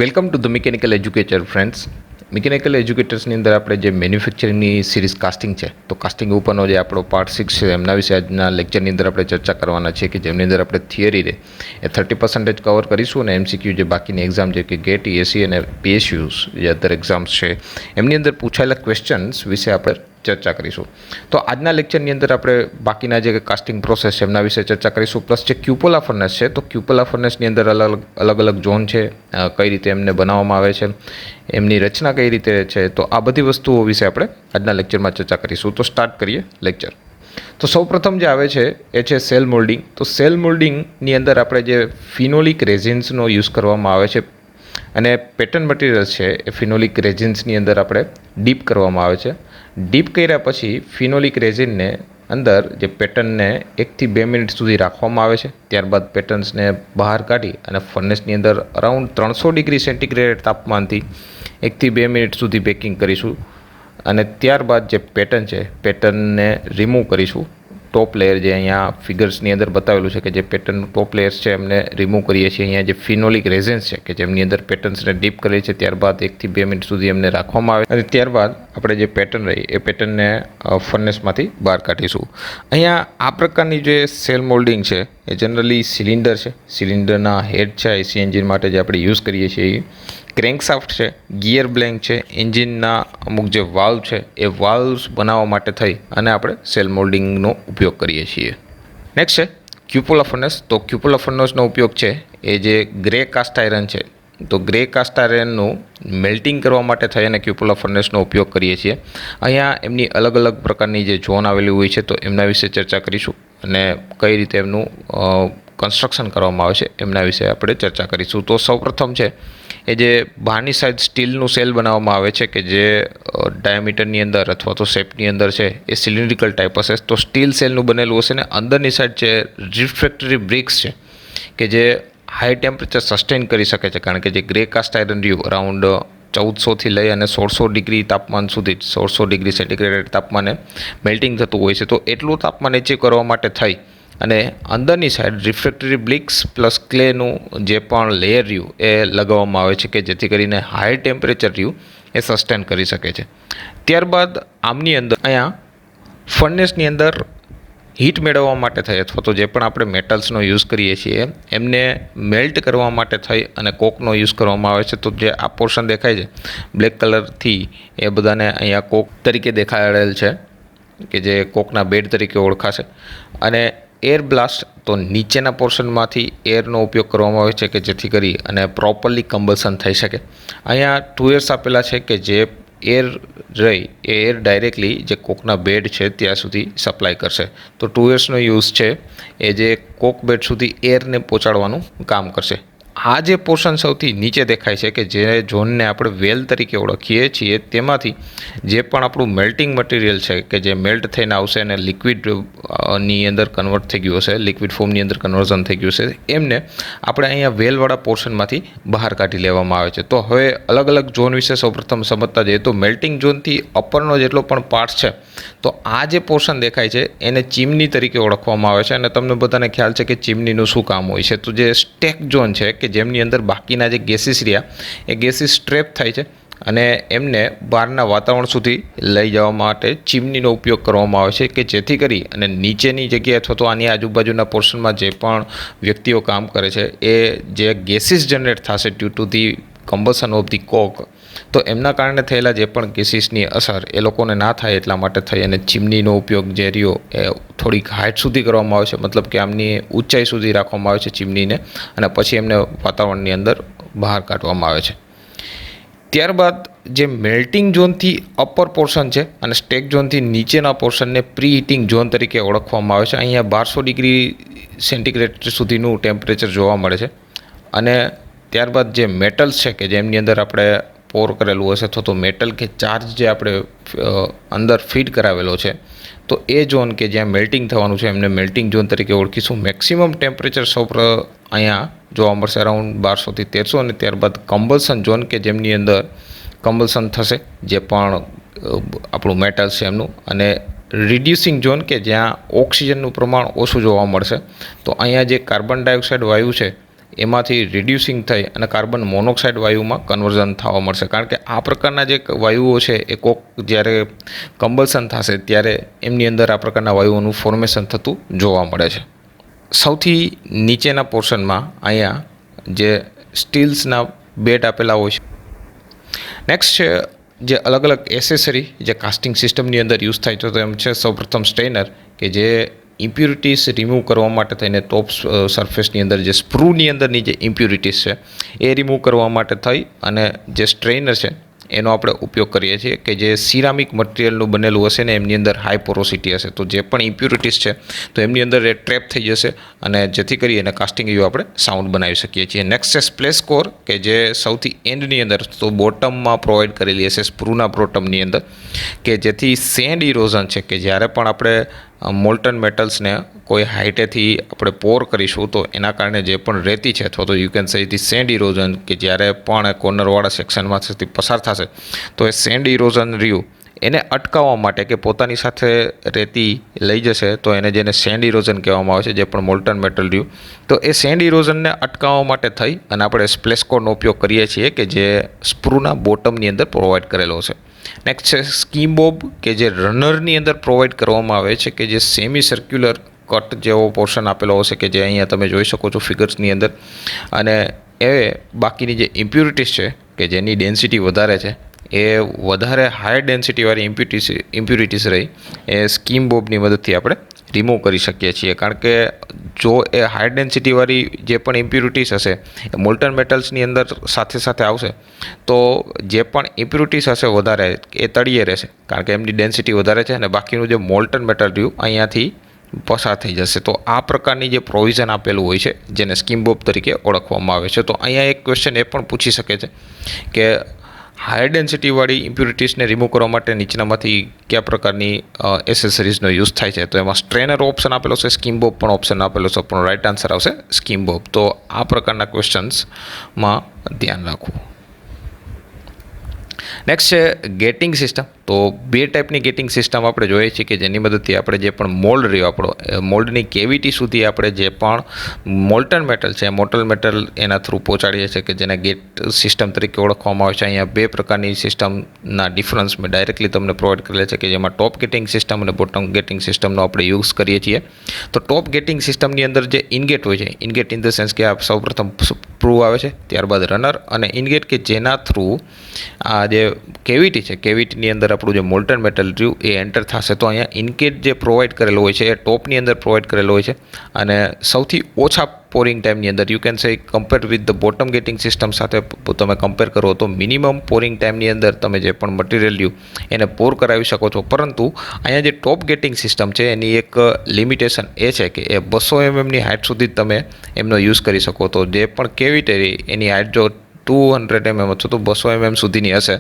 Welcome to the mechanical educator friends. Mechanical એજ્યુકેટર્સની અંદર આપણે જે મેન્યુફેક્ચરિંગની સિરીઝ કાસ્ટિંગ છે, તો કાસ્ટિંગ ઉપરનો જે આપણો પાર્ટ 6 છે એમના વિશે આજના લેક્ચરની અંદર આપણે ચર્ચા કરવાના છે, કે જેમની અંદર આપણે થિયરી રે એ 30% કવર કરીશું અને એમસીક્યુ જે બાકીની એક્ઝામ છે કે ગેટ, એસી અને પીએસયુઝ જે અધર એક્ઝામ્સ છે એમની અંદર પૂછાયેલા ક્વેશ્ચન્સ વિશે આપણે ચર્ચા કરીશું. તો આજના લેક્ચરની અંદર આપણે બાકીના જે કાસ્ટિંગ પ્રોસેસ છે એમના વિશે ચર્ચા કરીશું. પ્લસ જે ક્યુપોલા ફર્નેસ છે, તો ક્યુપોલા ફર્નેસની અંદર અલગ અલગ ઝોન છે, કઈ રીતે એમને બનાવવામાં આવે છે, એમની રચના કઈ રીતે છે, તો આ બધી વસ્તુઓ વિશે આપણે આજના લેક્ચરમાં ચર્ચા કરીશું. તો સ્ટાર્ટ કરીએ લેક્ચર. તો સૌપ્રથમ જે આવે છે એ છે સેલ મોલ્ડિંગ. તો સેલ મોલ્ડિંગની અંદર આપણે જે ફિનોલિક રેઝિન્સનો યુઝ કરવામાં આવે છે અને પેટર્ન મટીરિયલ છે એ ફિનોલિક રેઝિન્સની અંદર આપણે ડીપ કરવામાં આવે છે. ડીપ કર્યા પછી ફિનોલિક રેઝિનને અંદર જે પેટર્નને 1 થી 2 મિનિટ સુધી રાખવામાં આવે છે. ત્યારબાદ પેટર્ન્સને બહાર કાઢી અને ફર્નેસની અંદર અરાઉન્ડ 300 ડિગ્રી સેન્ટીગ્રેડ તાપમાનથી 1 થી 2 મિનિટ સુધી બેકિંગ કરીશું અને ત્યારબાદ જે પેટર્ન છે પેટર્નને રિમૂવ કરીશું. ટોપ લેયર જે અહીંયા ફિગર્સની અંદર બતાવેલું છે કે જે પેટર્ન ટોપ લેયર્સ છે એમને રિમૂવ કરીએ છીએ. અહીંયા જે ફિનોલિક રેઝિન્સ છે કે જેમની અંદર પેટર્ન્સને ડીપ કરીએ છીએ, ત્યારબાદ 1 થી 2 મિનિટ સુધી એમને રાખવામાં આવે અને ત્યારબાદ આપણે જે પેટર્ન રહી એ પેટર્નને ફર્નેસમાંથી બહાર કાઢીશું. અહીંયા આ પ્રકારની જે સેલ મોલ્ડિંગ છે એ જનરલી સિલિન્ડર છે, સિલિન્ડરના હેડ છે, એસી એન્જિન માટે જે આપણે યુઝ કરીએ છીએ, ક્રેન્કશાફ્ટ છે, ગિયર બ્લેન્ક છે, એન્જિનના અમુક જે વાલ્વ છે એ વાલ્વ્સ બનાવવા માટે થઈ અને આપણે સેલ મોલ્ડિંગનો ઉપયોગ કરીએ છીએ. નેક્સ્ટ છે ક્યુપોલા ફર્નેસ. તો ક્યુપોલા ફર્નેસનો ઉપયોગ છે એ જે ગ્રે કાસ્ટ આયરન છે, તો ગ્રે કાસ્ટ આયરનનું મેલ્ટિંગ કરવા માટે થઈ અને ક્યુપોલા ફર્નેસનો ઉપયોગ કરીએ છીએ. અહીંયા એમની અલગ અલગ પ્રકારની જે ઝોન આવેલી હોય છે તો એમના વિશે ચર્ચા કરીશું અને કઈ રીતે એમનું કન્સ્ટ્રક્શન કરવામાં આવે છે એમના વિશે આપણે ચર્ચા કરીશું. તો સૌપ્રથમ છે એ જે બહારની સાઈડ સ્ટીલનું સેલ બનાવવામાં આવે છે કે જે ડાયામીટરની અંદર અથવા તો શેપની અંદર છે એ સિલિન્ડ્રિકલ ટાઈપ હશે. તો સ્ટીલ સેલનું બનેલું હશે ને અંદરની સાઈડ છે રિફ્રેક્ટરી બ્રિક્સ છે કે જે હાઈ ટેમ્પરેચર સસ્ટેન કરી શકે છે, કારણ કે જે ગ્રે કાસ્ટ આયરન રહ્યું અરાઉન્ડ 1400થી લઈ અને 1600 ડિગ્રી તાપમાન સુધી, 1600 ડિગ્રી સેન્ટીગ્રેડ તાપમાને મેલ્ટિંગ થતું હોય છે. તો એટલું તાપમાન એચીવ કરવા માટે થઈ અને અંદરની સાઈડ રિફ્રેક્ટરી બ્રિક્સ પ્લસ ક્લેનું જે પણ લેયર રહ્યું એ લગાવવામાં આવે છે કે જેથી કરીને હાઈ ટેમ્પરેચર રહ્યું એ સસ્ટેન કરી શકે છે. ત્યારબાદ આમની અંદર અહીંયા ફર્નેસની અંદર હીટ મેળવવા માટે થઈ અથવા તો જે પણ આપણે મેટલ્સનો યુઝ કરીએ છીએ એમને મેલ્ટ કરવા માટે થઈ અને કોકનો યુઝ કરવામાં આવે છે. તો જે આ પોર્શન દેખાય છે બ્લેક કલરથી એ બધાને અહીંયા કોક તરીકે દેખાડેલ છે કે જે કોકના બેડ તરીકે ઓળખાશે. અને એર બ્લાસ્ટ, તો નીચેના પોર્શનમાંથી એરનો ઉપયોગ કરવામાં આવે છે કે જેથી કરી અને પ્રોપરલી કમ્બશન થઈ શકે. અહીંયા 2 એર્સ આપેલા છે કે જે એર રહી એ એર ડાયરેક્ટલી જે કોકના બેડ છે ત્યાં સુધી સપ્લાય કરશે. તો 2 એર્સનો યુઝ છે એ જે કોક બેડ સુધી એરને પહોંચાડવાનું કામ કરશે. આ જે પોર્શન સૌથી નીચે દેખાય છે કે જે ઝોનને આપણે વેલ તરીકે ઓળખીએ છીએ, તેમાંથી જે પણ આપણું મેલ્ટિંગ મટીરિયલ છે કે જે મેલ્ટ થઈને આવશે અને લિક્વિડની અંદર કન્વર્ટ થઈ ગયું હશે, લિક્વિડ ફોર્મની અંદર કન્વર્ઝન થઈ ગયું છે, એમને આપણે અહીંયા વેલવાળા પોર્શનમાંથી બહાર કાઢી લેવામાં આવે છે. તો હવે અલગ અલગ ઝોન વિશે સૌપ્રથમ સમજતા જઈએ તો મેલ્ટિંગ ઝોનથી અપરનો જેટલો પણ પાર્ટ છે તો આ જે પોર્શન દેખાય છે એને ચીમની તરીકે ઓળખવામાં આવે છે અને તમને બધાને ખ્યાલ છે કે ચીમનીનું શું કામ હોય છે. તો જે સ્ટેક ઝોન છે કે જેમની અંદર બાકીના જે ગેસીસ રહ્યા એ ગેસીસ ટ્રેપ થાય છે અને એમને બહારના વાતાવરણ સુધી લઈ જવા માટે ચીમનીનો ઉપયોગ કરવામાં આવે છે કે જેથી કરી અને નીચેની જગ્યાએ અથવા તો આની આજુબાજુના પોર્શનમાં જે પણ વ્યક્તિઓ કામ કરે છે એ જે ગેસીસ જનરેટ થશે due to the combustion of the coke, તો એમના કારણે થયેલા જે પણ ગેસીસની અસર એ લોકોને ના થાય એટલા માટે થઈ અને ચીમનીનો ઉપયોગ જે રહ્યો એ થોડીક હાઇટ સુધી કરવામાં આવે છે, મતલબ કે આમની ઊંચાઈ સુધી રાખવામાં આવે છે ચીમનીને અને પછી એમને વાતાવરણની અંદર બહાર કાઢવામાં આવે છે. ત્યારબાદ જે મેલ્ટિંગ ઝોનથી અપર પોર્શન છે અને સ્ટેક ઝોનથી નીચેના પોર્શનને પ્રી હીટિંગ ઝોન તરીકે ઓળખવામાં આવે છે. અહીંયા 1200 ડિગ્રી સેન્ટીગ્રેડ સુધીનું ટેમ્પરેચર જોવા મળે છે. અને ત્યારબાદ જે મેટલ્સ છે કે જેમની અંદર આપણે પોર કરેલું હશે અથવા તો મેટલ કે ચાર્જ જે આપણે અંદર ફીડ કરાવેલો છે તો એ ઝોન કે જ્યાં મેલ્ટિંગ થવાનું છે એમને મેલ્ટિંગ ઝોન તરીકે ઓળખીશું. મેક્સિમમ ટેમ્પરેચર અહીંયા જોવા મળશે અરાઉન્ડ 1200 થી 1300 અને ત્યારબાદ કમ્બશન ઝોન કે જેમની અંદર કમ્બશન થશે જે પણ આપણું મેટલ છે એમનું, અને રિડ્યુસિંગ ઝોન કે જ્યાં ઓક્સિજનનું પ્રમાણ ઓછું જોવા મળશે. તો અહીંયા જે કાર્બન ડાયોક્સાઇડ વાયુ છે એમાંથી રિડ્યુસિંગ થઈ અને કાર્બન મોનોક્સાઇડ વાયુમાં કન્વર્ઝન થવા મળશે. કારણ કે આ પ્રકારના જે વાયુઓ છે એ કોક જ્યારે કમ્બલ્સન થશે ત્યારે એમની અંદર આ પ્રકારના વાયુઓનું ફોર્મેશન થતું જોવા મળે છે. સૌથી નીચેના પોર્શનમાં અહીંયા જે સ્ટીલ્સના બેડ આપેલા હોય છે. નેક્સ્ટ છે જે અલગ અલગ એસેસરી જે કાસ્ટિંગ સિસ્ટમની અંદર યુઝ થાય છે. તો એમ છે સૌપ્રથમ સ્ટ્રેનર કે જે ઇમ્પ્યુરિટીઝ રિમૂવ કરવા માટે થઈને ટોપ સરફેસની અંદર જે સ્પ્રૂની અંદરની જે ઇમ્પ્યુરિટીઝ છે એ રિમૂવ કરવા માટે થઈ અને જે સ્ટ્રેનર છે એનો આપણે ઉપયોગ કરીએ છીએ કે જે સિરામિક મટીરિયલનું બનેલું હશે ને એમની અંદર હાઈ પોરોસિટી હશે. તો જે પણ ઇમ્પ્યુરિટીઝ છે તો એમની અંદર એ ટ્રેપ થઈ જશે અને જેથી કરી એને કાસ્ટિંગ એવું આપણે સાઉન્ડ બનાવી શકીએ છીએ. નેક્સ્ટ છે સ્પ્લેશ કોર કે જે સૌથી એન્ડની અંદર તો બોટમમાં પ્રોવાઈડ કરેલી હશે સ્પ્રૂના બોટમની અંદર કે જેથી સેન્ડ ઇરોઝન છે કે જ્યારે પણ આપણે મોલ્ટન મેટલ્સને કોઈ હાઇટેથી આપણે પોર કરીશું તો એના કારણે જે પણ રેતી છે અથવા તો યુ કેન સે ધી સેન્ડ ઇરોઝન કે જ્યારે પણ કોર્નરવાળા સેક્શનમાંથી પસાર થશે તો એ સેન્ડ ઇરોઝન રહ્યું એને અટકાવવા માટે કે પોતાની સાથે રેતી લઈ જશે તો એને જેને સેન્ડ ઇરોઝન કહેવામાં આવે છે જે પણ મોલ્ટન મેટલ રહ્યું તો એ સેન્ડ ઇરોઝનને અટકાવવા માટે થઈ અને આપણે સ્પ્લેશ કોરનો ઉપયોગ કરીએ છીએ કે જે સ્પ્રૂના બોટમની અંદર પ્રોવાઈડ કરેલો છે. નેક્સ્ટ છે સ્કીમ બોબ કે જે રનરની અંદર પ્રોવાઈડ કરવામાં આવે છે કે જે સેમી સર્ક્યુલર કટ જેવો પોર્શન આપેલો હશે કે જે અહીંયા તમે જોઈ શકો છો ફિગર્સની અંદર અને એ બાકીની જે ઇમ્પ્યુરિટીઝ છે કે જેની ડેન્સિટી વધારે છે એ વધારે હાઈ ડેન્સિટીવાળી ઇમ્પ્યુરિટીઝ રહી એ સ્કીમ બોબની મદદથી આપણે રિમૂવ કરી શકીએ છીએ. કારણ કે જો એ હાઈ ડેન્સિટીવાળી જે પણ ઇમ્પ્યુરિટીઝ હશે એ મોલ્ટન મેટલ્સની અંદર સાથે સાથે આવશે તો જે પણ ઇમ્પ્યુરિટીઝ હશે વધારે એ તળિયે રહેશે કારણ કે એમની ડેન્સિટી વધારે છે અને બાકીનું જે મોલ્ટન મેટલ રહ્યું અહીંયાથી પસાર થઈ જશે. તો આ પ્રકારની જે પ્રોવિઝન આપેલું હોય છે જેને સ્કીમ બોબ તરીકે ઓળખવામાં આવે છે. તો અહીંયા એક ક્વેશ્ચન એ પણ પૂછી શકે છે કે હાઈ ડેન્સિટીવાળી ઇમ્પ્યુરિટીઝને રિમૂવ કરવા માટે નીચેનામાંથી કયા પ્રકારની એસેસરીઝનો યુઝ થાય છે. તો એમાં સ્ટ્રેનર ઓપ્શન આપેલો છે, સ્કીમ બોબ પણ ઓપ્શન આપેલો છે પણ રાઇટ આન્સર આવશે સ્કીમ બોબ. તો આ પ્રકારના ક્વેશ્ચન્સમાં ધ્યાન રાખવું. નેક્સ્ટ છે ગેટિંગ સિસ્ટમ. તો બે ટાઈપની ગેટિંગ સિસ્ટમ આપણે જોઈએ છીએ કે જેની મદદથી આપણે જે પણ મોલ્ડ રહ્યો આપણો મોલ્ડની કેવિટી સુધી આપણે જે પણ મોલ્ટન મેટલ છે મોલ્ટન મેટલ એના થ્રુ પહોંચાડીએ છીએ કે જેને ગેટ સિસ્ટમ તરીકે ઓળખવામાં આવે છે. અહીંયા બે પ્રકારની સિસ્ટમના ડિફરન્સ મેં ડાયરેક્ટલી તમને પ્રોવાઈડ કરેલા છે કે જેમાં ટોપ ગેટિંગ સિસ્ટમ અને બોટમ ગેટિંગ સિસ્ટમનો આપણે યુઝ કરીએ છીએ. તો ટોપ ગેટિંગ સિસ્ટમની અંદર જે ઇનગેટ હોય છે ઇનગેટ ઇન ધ સેન્સ કે આ સૌપ્રથમ સ્પ્રૂ આવે છે ત્યારબાદ રનર અને ઇનગેટ કે જેના થ્રુ આ જે કેવિટી છે કેવિટીની અંદર આપણું જે મોલ્ટન મેટલ રહ્યું એ એન્ટર થશે. તો અહીંયા ઇનગેટ જે પ્રોવાઈડ કરેલો હોય છે એ ટોપની અંદર પ્રોવાઈડ કરેલો હોય છે અને સૌથી ઓછા પોરિંગ ટાઈમની અંદર you can say compare with the bottom gating system સાથે તમે કમ્પેર કરો તો મિનિમમ પોરિંગ ટાઈમની અંદર તમે જે પણ મટીરિયલ રહ્યું એને પોર કરાવી શકો છો. પરંતુ અહીંયા જે ટોપ ગેટિંગ સિસ્ટમ છે એની એક લિમિટેશન એ છે કે એ 200 mmની હાઇટ સુધી તમે એમનો યુઝ કરી શકો. તો જે પણ કેવિટી એની હાઇટ જો 200 mm અથવા તો 200 mm સુધીની હશે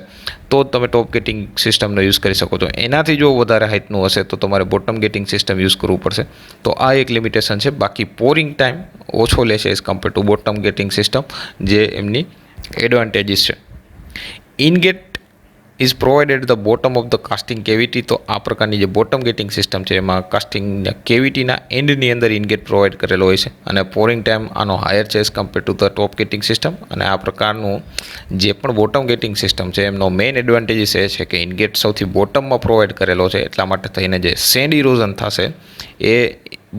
તો જ તમે ટોપ ગેટિંગ સિસ્ટમનો યુઝ કરી શકો છો. એનાથી જો વધારે હાઇટનું હશે તો તમારે બોટમ ગેટિંગ સિસ્ટમ યુઝ કરવું પડશે. તો આ એક લિમિટેશન છે. બાકી પોરિંગ ટાઈમ ઓછો લેશે as compare to bottom gating system જે એમની એડવાન્ટેજીસ છે. Ingate is provided the bottom of the casting cavity. તો આ પ્રકારની જે બોટમ ગેટિંગ સિસ્ટમ છે એમાં કાસ્ટિંગના કેવિટીના એન્ડની અંદર ઇનગેટ પ્રોવાઈડ કરેલો હોય છે અને પોરિંગ ટાઈમ આનો હાયર છે as compare to the top gating system. અને આ પ્રકારનું જે પણ બોટમ ગેટિંગ સિસ્ટમ છે એમનો મેઇન એડવાન્ટેજીસ એ છે કે ઇનગેટ સૌથી બોટમમાં પ્રોવાઈડ કરેલો છે એટલા માટે થઈને જે સેન્ડ ઇરોઝન થશે એ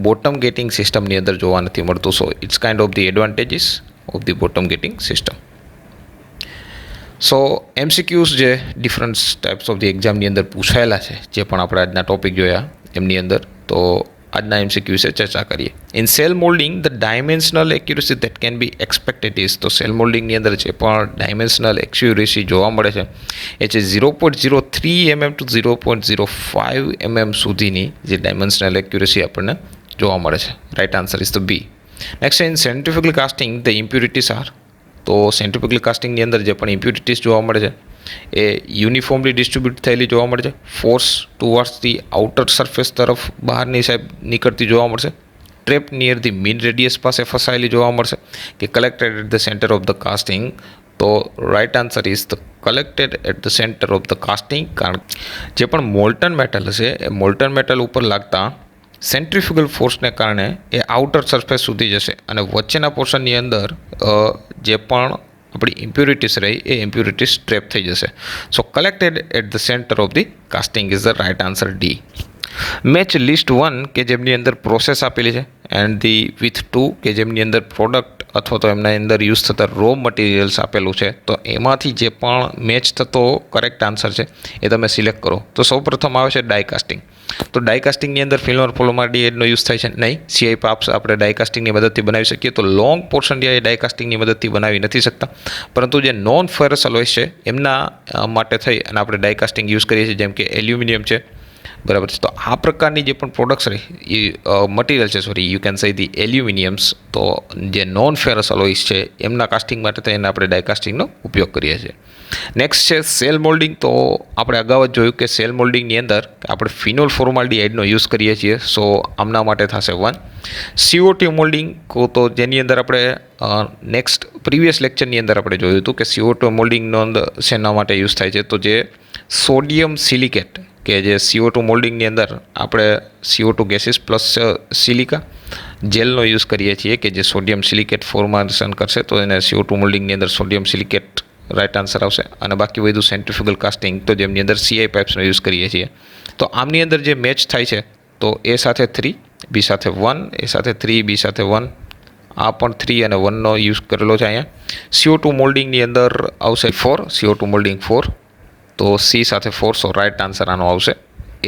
બોટમ ગેટિંગ સિસ્ટમની અંદર જોવા નથી મળતું. So it's kind of the advantages of the bottom gating system. So MCQs જે ડિફરન્ટ ટાઈપ્સ ઓફ ધી એક્ઝામની અંદર પૂછાયેલા છે જે પણ આપણે આજના ટોપિક જોયા એમની અંદર તો આજના MCQ વિશે ચર્ચા કરીએ. In cell moulding the dimensional accuracy that can be expected is. તો સેલ મોલ્ડિંગની અંદર જે પણ ડાયમેન્શનલ એક્યુરેસી જોવા મળે છે એ છે 0.03 mm ટુ 0.05 mm સુધીની જે ડાયમેન્શનલ એક્યુરેસી આપણને જોવા મળે છે. Right answer is the B. Next in centrifugal casting the impurities are. તો સેન્ટ્રીફ્યુગલ કાસ્ટિંગની અંદર જે પણ ઇમ્પ્યુરિટીઝ જોવા મળે છે એ યુનિફોર્મલી ડિસ્ટ્રીબ્યુટ થયેલી જોવા મળે છે. Force towards the outer surface તરફ બહારની સાઈડ નીકળતી જોવા મળશે. Trap near the mean radius પાસે ફસાયેલી જોવા મળશે કે collected at the centre of the casting. તો right answer is the collected at the centre of the casting. કારણ જે પણ મોલ્ટન મેટલ હશે એ મોલ્ટન મેટલ ઉપર લાગતા સેન્ટ્રીફ્યુગલ ફોર્સને કારણે એ આઉટર સરફેસ સુધી જશે અને વચ્ચેના પોર્શનની અંદર જે પણ આપણી ઇમ્પ્યુરિટીઝ રહી એ ઇમ્પ્યુરિટીઝ ટ્રેપ થઈ જશે. So collected at the centre of the casting is the right answer D. Match list 1 કે જેમની અંદર પ્રોસેસ આપેલી છે એન્ડ ધી વિથ 2 કે જેમની અંદર પ્રોડક્ટ અથવા તો એમના અંદર યુઝ થતા રો મટીરિયલ્સ આપેલું છે. તો એમાંથી જે પણ મેચ થતો કરેક્ટ આન્સર છે એ તમે સિલેક્ટ કરો. તો સૌપ્રથમ આવે છે ડાયકાસ્ટિંગ. તો ડાયકાસ્ટિંગની અંદર ફિલ્મ પોલિમર યુઝ થાય છે નહીં. સીઆઈ પાઇપ્સ આપણે ડાયકાસ્ટિંગની મદદથી બનાવી શકીએ. તો લોંગ પોર્શન જે ડાયકાસ્ટિંગની મદદથી બનાવી નથી શકતા, પરંતુ જે નોન ફેરસ અલોયસ છે એમના માટે થઈ અને આપણે ડાયકાસ્ટિંગ યુઝ કરીએ છીએ, જેમ કે એલ્યુમિનિયમ છે, બરાબર છે. તો આ પ્રકારની જે પણ પ્રોડક્ટ્સ રહી એ મટીરિયલ છે, યુ કેન સે ધી એલ્યુમિનિયમ્સ, તો જે નોન ફેરસ અલોઈસ છે એમના કાસ્ટિંગ માટે થઈને આપણે ડાયકાસ્ટિંગનો ઉપયોગ કરીએ છીએ. નેક્સ્ટ છે સેલ મોલ્ડિંગ. તો આપણે અગાઉ જ જોયું કે સેલ મોલ્ડિંગની અંદર આપણે ફિનોલ ફોર્માલ્ડિહાઇડનો યુઝ કરીએ છીએ. સો આમના માટે થશે 1. CO2 મોલ્ડિંગ તો જેની અંદર આપણે નેક્સ્ટ પ્રીવિયસ લેક્ચરની અંદર આપણે જોયું હતું કે CO2 મોલ્ડિંગનો અંદર શેના માટે યુઝ થાય છે. તો જે સોડિયમ સિલિકેટ કે જે CO2 મોલ્ડિંગની અંદર આપણે CO2 ગેસીસ પ્લસ સિલિકા જેલનો યુઝ કરીએ છીએ કે જે સોડિયમ સિલિકેટ ફોર્મેશન કરશે. તો એને CO2 મોલ્ડિંગની અંદર સોડિયમ સિલિકેટ રાઇટ આન્સર આવશે. અને બાકી બધું સેન્ટ્રીફ્યુગલ કાસ્ટિંગ તો જેમની અંદર સીઆઈ પાઇપ્સનો યુઝ કરીએ છીએ. તો આમની અંદર જે મેચ થાય છે તો એ સાથે 3, બી સાથે 1, એ સાથે 3, બી સાથે 1, આ પણ 3 અને 1નો યુઝ કરેલો છે અહીંયા. CO2 મોલ્ડિંગની અંદર આવશે 4, CO2 મોલ્ડિંગ 4, તો સી સાથે 4. સો રાઇટ આન્સર આનો આવશે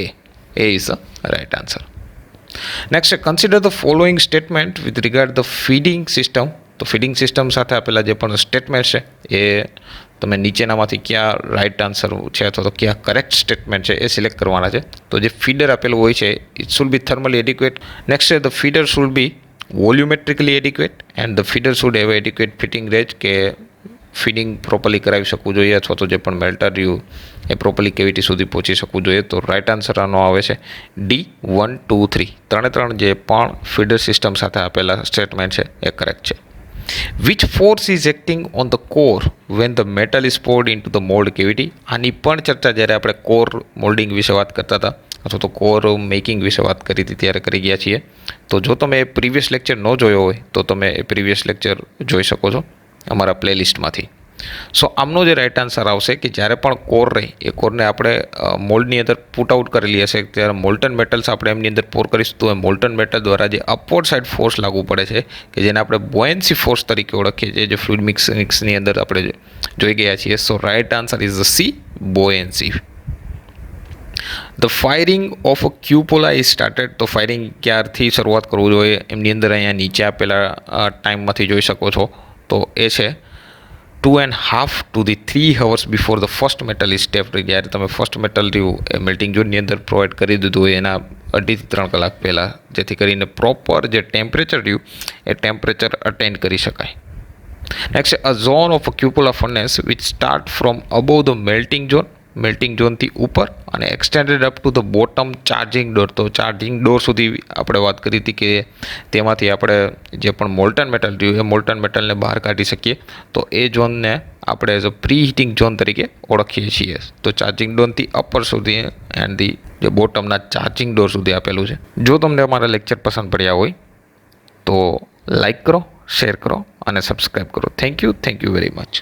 A. A is the right answer. Next consider the following statement with regard the feeding system. તો ફીડિંગ સિસ્ટમ સાથે આપેલા જે પણ સ્ટેટમેન્ટ છે એ તમે નીચેનામાંથી ક્યાં રાઇટ આન્સર છે અથવા તો ક્યાં કરેક્ટ સ્ટેટમેન્ટ છે એ સિલેક્ટ કરવાના છે. તો જે ફીડર આપેલું હોય છે it should be thermally adequate. Next છે the feeder should be volumetrically adequate and the feeder should have adequate feeding range, કે ફીડિંગ પ્રોપરલી કરાવી શકવું જોઈએ અથવા તો જે પણ મેલ્ટર રહ્યું એ પ્રોપરલી કેવિટી સુધી પહોંચી શકવું જોઈએ. તો રાઇટ આન્સર આનો આવે છે ડી 1, 2, 3. ત્રણે જે પણ ફીડર સિસ્ટમ સાથે આપેલા સ્ટેટમેન્ટ છે એ કરેક્ટ છે. Which force is acting on the core when the metal is poured into the mould cavity. આની પણ ચર્ચા જ્યારે આપણે કોર મોલ્ડિંગ વિશે વાત કરતા હતા અથવા તો કોર મેકિંગ વિશે વાત કરી હતી ત્યારે કરી ગયા છીએ. તો જો તમે એ પ્રીવિયસ લેક્ચર ન જોયો હોય તો તમે એ પ્રીવિયસ લેક્ચર જોઈ શકો છો અમારા પ્લેલિસ્ટમાંથી. સો આમનો જે રાઇટ આન્સર આવશે કે જ્યારે પણ કોર રહી એ કોરને આપણે મોલ્ડની અંદર પુટ આઉટ કરેલી હશે ત્યારે મોલ્ટન મેટલ્સ આપણે એમની અંદર પોર કરીશું તો એ મોલ્ટન મેટલ દ્વારા જે અપવર્ડ સાઇડ ફોર્સ લાગુ પડે છે કે જેને આપણે બોયન્સી ફોર્સ તરીકે ઓળખીએ છીએ, જે ફ્લુઇડ મિક્સની અંદર આપણે જોઈ ગયા છીએ. So right answer is the C, buoyancy. The firing of a cupola is started. તો ફાયરિંગ ક્યારથી શરૂઆત કરવું જોઈએ એમની અંદર અહીંયા નીચે આપેલા ટાઈમમાંથી જોઈ શકો છો. તો એ છે 2.5 to 3 hours before the first metal is stepped. જ્યારે તમે ફર્સ્ટ મેટલ રહ્યું એ મેલ્ટિંગ ઝોનની અંદર પ્રોવાઈડ કરી દીધું હોય એના 2.5 થી 3 કલાક પહેલાં, જેથી કરીને પ્રોપર જે ટેમ્પરેચર રહ્યું એ ટેમ્પરેચર અટેન્ડ કરી શકાય. Next a zone of a cupola furnace which start from above the melting ઝોનથી ઉપર અને extended up to the bottom charging door. તો ચાર્જિંગ ડોર સુધી આપણે વાત કરી હતી કે તેમાંથી આપણે જે પણ મોલ્ટન મેટલ રહ્યું એ મોલ્ટન મેટલને બહાર કાઢી શકીએ. તો એ ઝોનને આપણે as a pre heating zone તરીકે ઓળખીએ છીએ. તો ચાર્જિંગ ડોરથી અપર સુધી એન્ડ ધી જે બોટમના ચાર્જિંગ ડોર સુધી આપેલું છે. જો તમને અમારા લેક્ચર પસંદ પડ્યા હોય તો લાઈક કરો, શેર કરો અને સબસ્ક્રાઈબ કરો. Thank you very much.